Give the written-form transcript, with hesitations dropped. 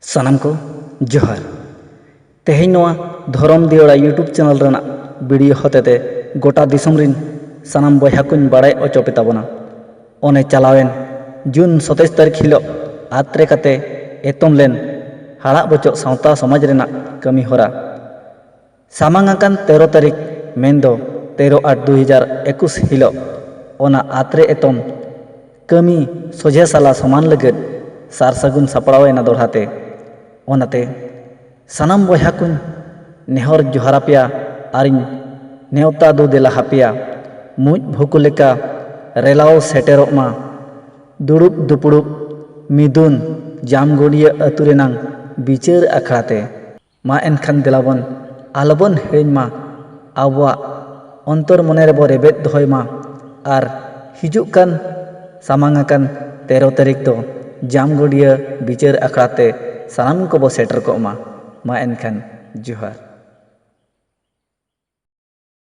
ᱥᱟᱱᱟᱢ ᱠᱚ ᱡᱚᱦᱟᱨ। ᱛᱮᱦᱮᱧ ᱱᱚᱣᱟ ᱫᱷᱚᱨᱚᱢ ᱫᱤᱭᱟ.ᱣᱲᱟ ᱤᱭᱩᱴᱩᱵᱽ ᱪᱮᱱᱮᱞ ᱨᱮᱱᱟᱜ ᱵᱷᱤᱰᱤᱭᱳ ᱦᱚᱛᱮᱛᱮ ᱜᱚᱴᱟ ᱫᱤᱥᱚᱢ ᱨᱤᱱ ᱥᱟᱱᱟᱢ ᱵᱚᱭᱦᱟ ᱠᱚᱧ ᱵᱟᱲᱟᱭ ᱚᱪᱚ ᱯᱮ ᱛᱟᱵᱚᱱᱟ। ᱚᱱᱮ ᱪᱟᱞᱟᱣᱮᱱ ᱡᱩᱱ 27 ᱛᱟᱹᱨᱤᱠᱷ ᱦᱤᱞᱳᱜ ᱟᱛᱨᱮ ᱠᱟᱛᱮ ᱮᱛᱚᱢ ᱞᱮᱱ ᱦᱟᱲᱟᱜ ᱵᱚᱪᱚᱜ ᱥᱟᱶᱛᱟ ᱥᱚᱢᱟᱡᱽ ᱨᱮᱱᱟᱜ ᱠᱟᱹᱢᱤ ᱦᱚᱨᱟ ᱥᱟᱢᱟᱝ ᱟᱠᱟᱱ 13 ᱛᱟᱹᱨᱤᱠᱷ ᱢᱮᱱᱫᱚ 13/8/2021 ᱦᱤᱞᱳᱜ ᱚᱱᱟ ᱟᱛᱨᱮ ᱮᱛᱚᱢ ᱠᱟᱹᱢᱤ ᱥᱚᱡᱷᱮ ᱥᱟᱞᱟ ᱥᱚᱢᱟᱱ ᱞᱟᱹᱜᱤᱫ ᱥᱟᱨ ᱥᱟᱹᱜᱩᱱ ᱥᱟᱯᱲᱟᱣ ᱮᱱᱟ ᱫᱚᱲᱦᱟᱛᱮ। ᱚᱱᱟᱛᱮ ᱥᱟᱱᱟᱢ ᱵᱚᱭᱦᱟ ᱠᱚᱧ ᱱᱮᱦᱚᱨ ᱡᱚᱦᱟᱨ ᱟᱯᱮᱭᱟ ᱟᱨᱤᱧ ᱱᱮᱣᱛᱟ ᱫᱩ ᱫᱮᱞᱟ ᱦᱟᱯᱮᱭᱟ ᱢᱩᱸᱡ ᱵᱷᱩᱠᱩ ᱞᱮᱠᱟ ᱨᱮᱞᱟᱣ ᱥᱮᱴᱮᱨᱚᱜ ᱢᱟ ᱫᱩᱲᱩᱵ ᱫᱩᱯᱲᱩᱵ ᱢᱤᱫᱩᱱ ᱡᱟᱢᱜᱩᱱᱰᱤᱭᱟ ᱟᱹᱛᱩ ᱨᱮᱱᱟᱝ ᱵᱤᱪᱟ.ᱨ ᱟᱠᱷᱲᱟᱛᱮ। ᱢᱟ ᱮᱱᱠᱷᱟᱱ ᱫᱮᱞᱟᱵᱚᱱ ᱟᱞᱚᱵᱚᱱ ᱦᱤᱲᱤᱧ ᱢᱟ ᱟᱵᱚᱣᱟᱜ ᱚᱱᱛᱚᱨ ᱢᱚᱱᱮ ᱨᱮᱵᱚ ᱨᱮᱵᱮᱫ ᱫᱚᱦᱚᱭ ᱢᱟ ᱟᱨ ᱦᱤᱡᱩᱜ ᱠᱟᱱ ᱥᱟᱢᱟᱝ ᱟᱠᱟᱱ 13 ᱛᱟᱹᱨᱤᱠᱷ ᱫᱚ ᱡᱟᱢᱜᱩᱱᱰᱤᱭᱟ ᱵᱤᱪᱟ.ᱨ ᱟᱠᱷᱲᱟᱛᱮ ᱥᱟᱱᱟᱢ ᱠᱚᱵᱚ ᱥᱮᱴᱮᱨ ᱠᱚᱜ ᱢᱟ। ᱢᱟ ᱮᱱᱠᱷᱟᱱ ᱡᱚᱦᱟᱨ।